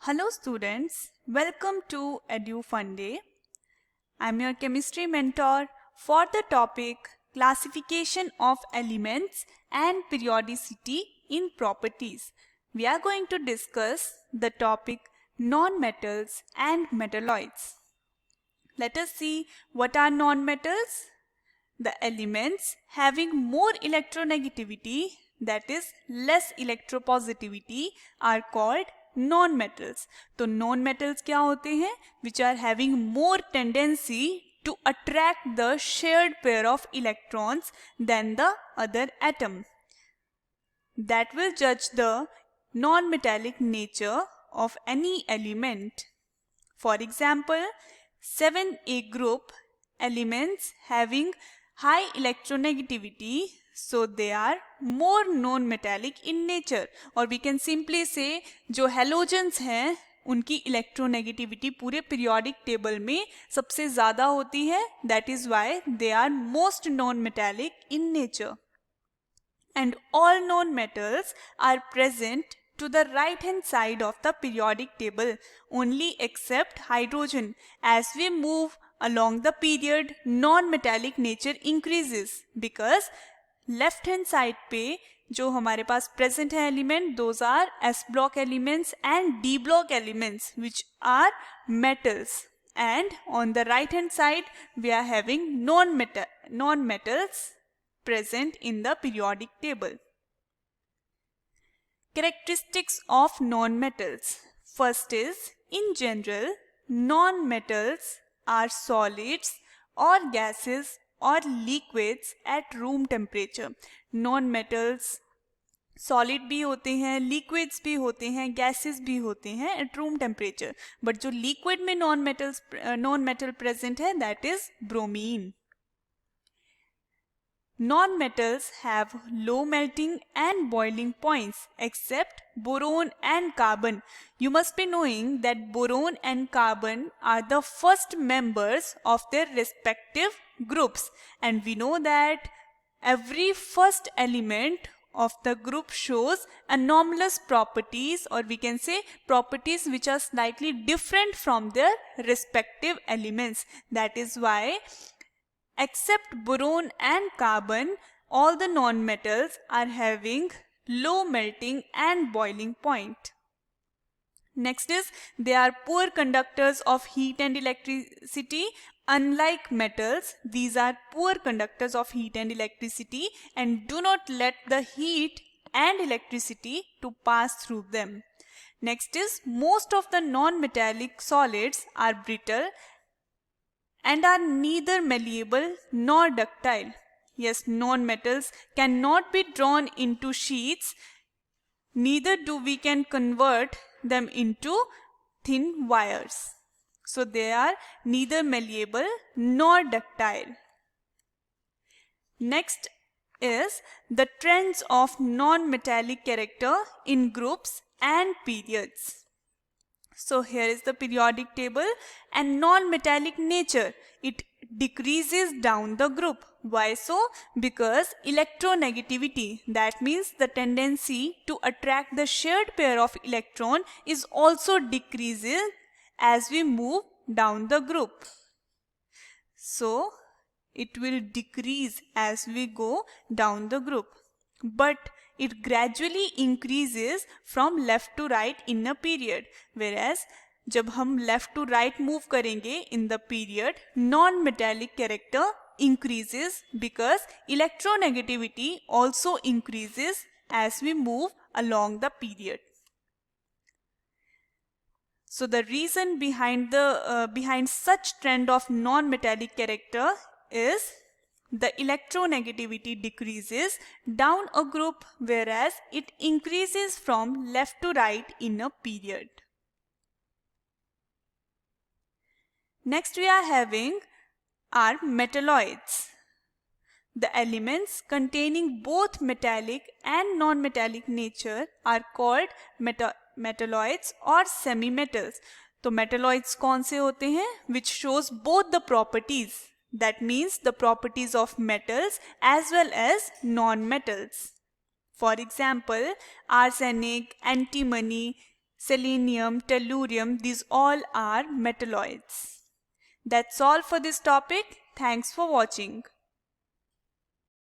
Hello students, welcome to Edu Fun Day. I'm your chemistry mentor for the topic classification of elements and periodicity in properties. We are going to discuss the topic nonmetals and metalloids. Let us see what are nonmetals. The elements having more electronegativity, that is less electropositivity, are called non-metals. तो non-metals क्या होते हैं? Which are having more tendency to attract the shared pair of electrons than the other atom. That will judge the non-metallic nature of any element. For example, 7A group elements having high electronegativity, so they are more non-metallic in nature. और we can simply say जो halogens हैं उनकी electronegativity पूरे periodic table में सबसे ज़्यादा होती है. That is why they are most non-metallic in nature. And all non-metals are present to the right hand side of the periodic table only except hydrogen. As we move along the period, non-metallic nature increases because left hand side पे जो हमारे पास present है element, those are S block elements and D block elements which are metals. And on the right hand side we are having non-metals present in the periodic table. Characteristics of nonmetals. First is, in general, nonmetals are solids or gases or liquids at room temperature. Nonmetals solid भी होते हैं, liquids भी होते हैं, gases भी होते हैं at room temperature. But जो लिक्विड में नॉन मेटल प्रेजेंट है that is bromine. Non-metals have low melting and boiling points except boron and carbon. You must be knowing that boron and carbon are the first members of their respective groups, and we know that every first element of the group shows anomalous properties, or we can say properties which are slightly different from their respective elements. That is why except boron and carbon, all the nonmetals are having low melting and boiling point. Next is, they are poor conductors of heat and electricity. Unlike metals, these are poor conductors of heat and electricity and do not let the heat and electricity to pass through them. Next is, most of the non-metallic solids are brittle and are neither malleable nor ductile. Yes, non-metals cannot be drawn into sheets, neither do we can convert them into thin wires. So they are neither malleable nor ductile. Next is the trends of non-metallic character in groups and periods. So here is the periodic table, and non-metallic nature, it decreases down the group. Why so? Because electronegativity, that means the tendency to attract the shared pair of electron, is also decreases as we move down the group. So it will decrease as we go down the group, but it gradually increases from left to right in a period. Whereas जब हम left to right move करेंगे in the period, non-metallic character increases because electronegativity also increases as we move along the period. So the reason behind such trend of non-metallic character is the electronegativity decreases down a group, whereas it increases from left to right in a period. Next we are having are metalloids. The elements containing both metallic and non-metallic nature are called metalloids or semi-metals. तो metalloids कौन से होते हैं? Which shows both the properties. That means the properties of metals as well as non-metals. For example, arsenic, antimony, selenium, tellurium, these all are metalloids. That's all for this topic. Thanks for watching.